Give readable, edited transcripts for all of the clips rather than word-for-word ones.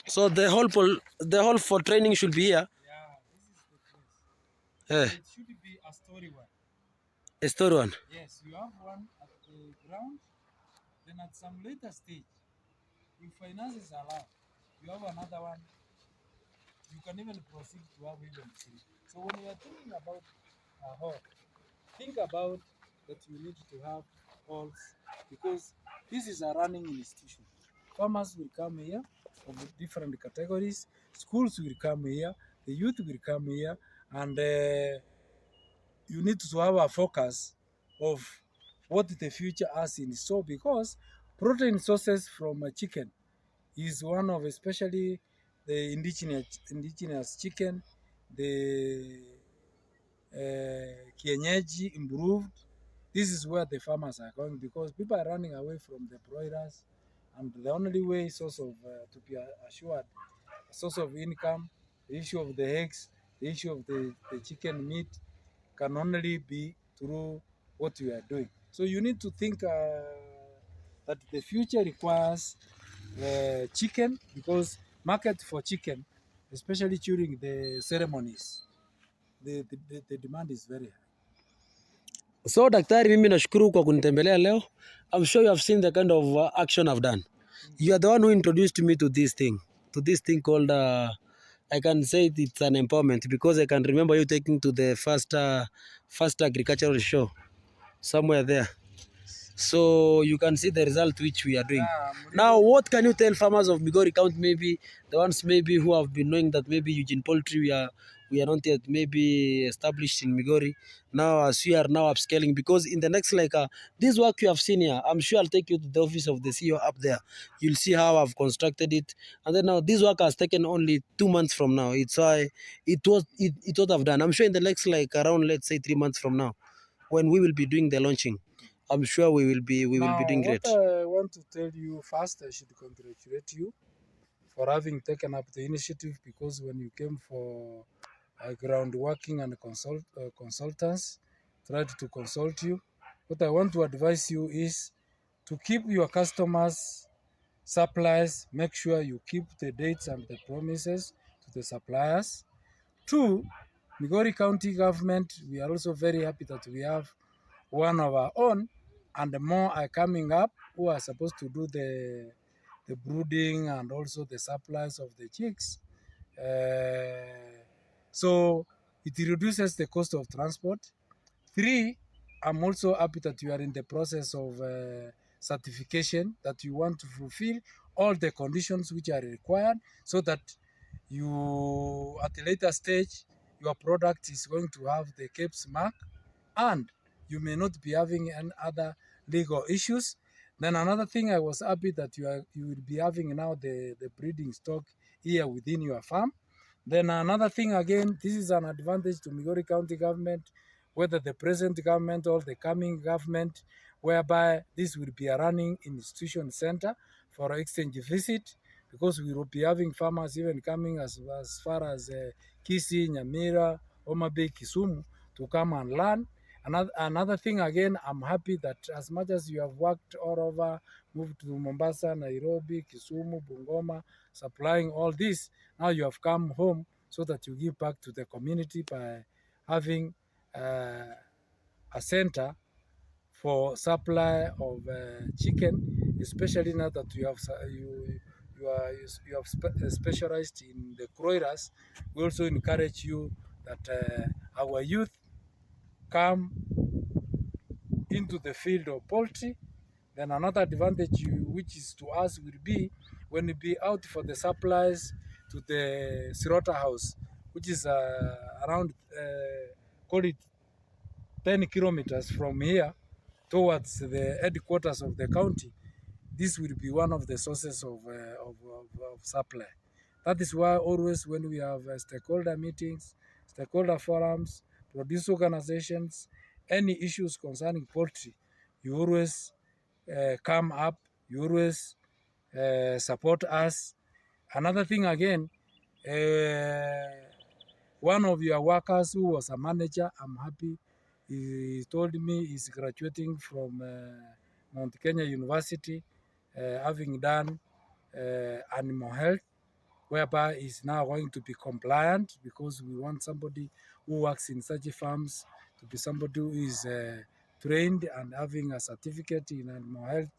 So the whole for training should be here. Yeah, this is the place. Eh, So it should be a story one. a story one. Yes, you have one at the ground, then at some later stage, if finances allow, you have another one. You can even proceed to have even three. So when you are thinking about a hall, think about that you need to have halls because this is a running institution. Farmers will come here of different categories, schools will come here, the youth will come here, and you need to have a focus of what the future has in store because protein sources from a chicken is one of especially the indigenous chicken, the kienyeji improved. This is where the farmers are going because people are running away from the broilers, and the only way source of to be assured source of income, the issue of the eggs, the issue of the chicken meat can only be through what you are doing. So you need to think that the future requires chicken because market for chicken, especially during the ceremonies, the demand is very high. So daktari, mimi nashukuru kwa kunitembelea leo. I'm sure you have seen the kind of action I've done. You are the one who introduced me to this thing called I can say it's an empowerment because I can remember you taking to the first agricultural show somewhere there. So you can see the result which we are doing. Yeah, Now, what can you tell farmers of Migori County, maybe the ones maybe who have been knowing that maybe Eugene Poultry we are not yet maybe established in Migori. Now, as we are now upscaling, because in the next this work you have seen here, I'm sure I'll take you to the office of the CEO up there. You'll see how I've constructed it, and then now this work has taken only 2 months from now. It's why it what I've done. I'm sure in the next around let's say 3 months from now, when we will be doing the launching, I'm sure we will be now, doing what great. I want to tell you first, I should congratulate you for having taken up the initiative because when you came for ground working and consultants tried to consult you, what I want to advise you is to keep your customers supplies, make sure you keep the dates and the promises to the suppliers. Two, Migori County government, we are also very happy that we have one of our own, and more are coming up who are supposed to do the brooding and also the supplies of the chicks. So it reduces the cost of transport. Three, I'm also happy that you are in the process of certification, that you want to fulfill all the conditions which are required so that you, at a later stage, your product is going to have the CAPES mark and you may not be having any other legal issues. Then another thing, I was happy that you will be having now the breeding stock here within your farm. Then another thing again, this is an advantage to Migori County government, whether the present government or the coming government, whereby this will be a running institution center for exchange visit, because we will be having farmers even coming as far as Kisii, Nyamira, Homa Bay, Kisumu to come and learn. Another thing again, I'm happy that as much as you have worked all over, moved to Mombasa, Nairobi, Kisumu, Bungoma, supplying all this, now you have come home so that you give back to the community by having a center for supply of chicken, especially now that you have specialized in the broilers. We also encourage you that our youth come into the field of poultry. Then another advantage which is to us will be when we be out for the supplies to the slaughterhouse, which is around call it 10 kilometers from here towards the headquarters of the county. This will be one of the sources of supply. That is why always when we have stakeholder meetings, stakeholder forums, produce organizations, any issues concerning poultry, you always come up, you always support us. Another thing again, one of your workers who was a manager, I'm happy, he told me he's graduating from Mount Kenya University, having done animal health. whereby is now going to be compliant, because we want somebody who works in such farms to be somebody who is trained and having a certificate in animal health,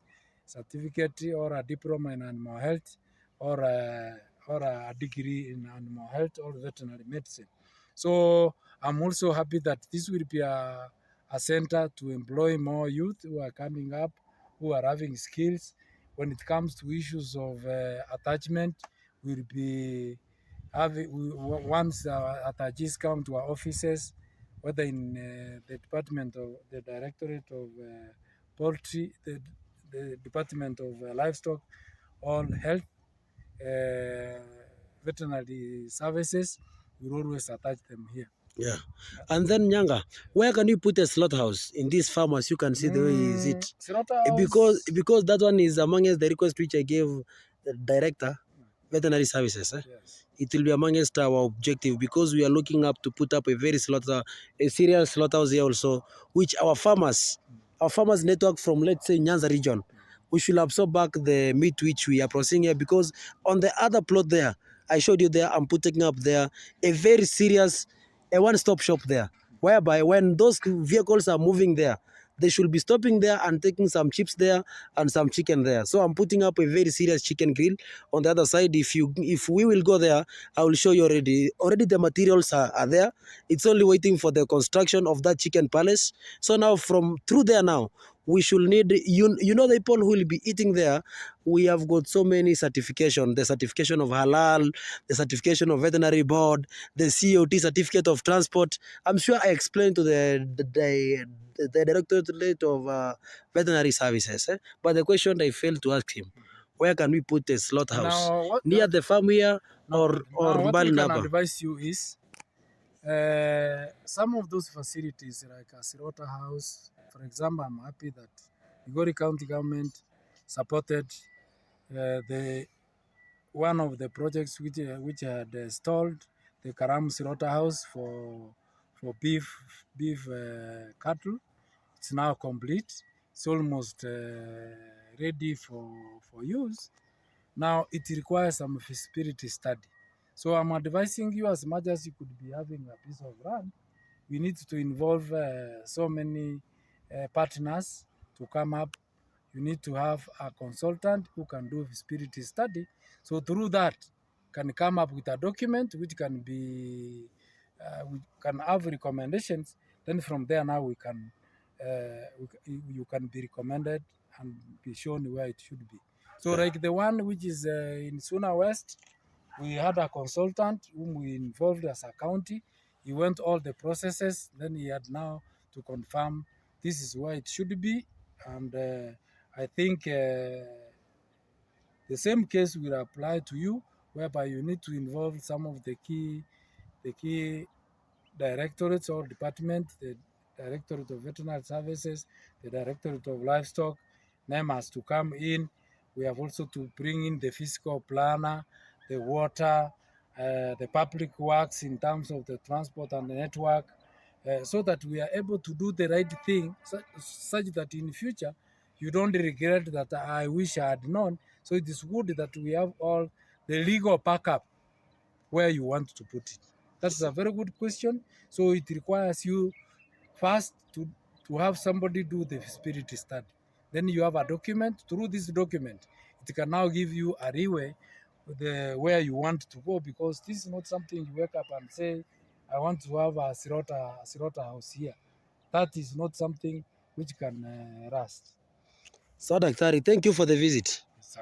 certificate or a diploma in animal health, or a degree in animal health or veterinary medicine. So I'm also happy that this will be a center to employ more youth who are coming up, who are having skills. When it comes to issues of attachment, we'll be having, once attaches come to our offices, whether in the department of the directorate of poultry, the department of livestock, or health, uh, veterinary services, we always attach them here. Yeah. And then Nyanga, where can you put a slaughterhouse in these farmers? You can see the way is it. Slaughterhouse. Because that one is amongst the request which I gave the director, veterinary services. Yes. It will be amongst our objective, because we are looking up to put up a serious slaughterhouse here also, which our farmers network from, let's say, Nyanza region, we should absorb back the meat which we are processing here, because on the other plot there, I showed you there, I'm putting up there a very serious, a one-stop shop there, whereby when those vehicles are moving there, they should be stopping there and taking some chips there and some chicken there. So I'm putting up a very serious chicken grill on the other side. If we will go there, I will show you already. Already the materials are there. It's only waiting for the construction of that chicken palace. So now from through there now, we should need, you know, the people who will be eating there. We have got so many certification, the certification of halal, the certification of veterinary board, the COT, certificate of transport. I'm sure I explained to the directorate of veterinary services, but the question I failed to ask him, where can we put a slaughterhouse? Now, Near the farm here, or what we can Mbali? advise you is, some of those facilities like a slaughterhouse, for example, I'm happy that Migori County government supported the one of the projects which had stalled the Karam slaughterhouse for beef cattle. It's now complete. It's almost ready for use. Now it requires some feasibility study. So I'm advising you, as much as you could be having a piece of land, we need to involve so many partners to come up. You need to have a consultant who can do feasibility study. So through that, can come up with a document which can be, we can have recommendations. Then from there now we can, you can be recommended and be shown where it should be. So like the one which is in Suna West, we had a consultant whom we involved as a county. He went all the processes, then he had now to confirm this is where it should be. And I think the same case will apply to you, whereby you need to involve some of the key directorates or departments, the Directorate of Veterinary Services, the Directorate of Livestock. NEM has to come in. We have also to bring in the fiscal planner, the water, the public works in terms of the transport and the network, so that we are able to do the right thing, such that in future you don't regret that I wish I had known. So it is good that we have all the legal backup where you want to put it. That's a very good question. So it requires you first to have somebody do the feasibility study. Then you have a document. Through this document, it can now give you a leeway where you want to go, because this is not something you wake up and say, I want to have a slaughterhouse here. That is not something which can rust. So, Daktari, thank you for the visit. So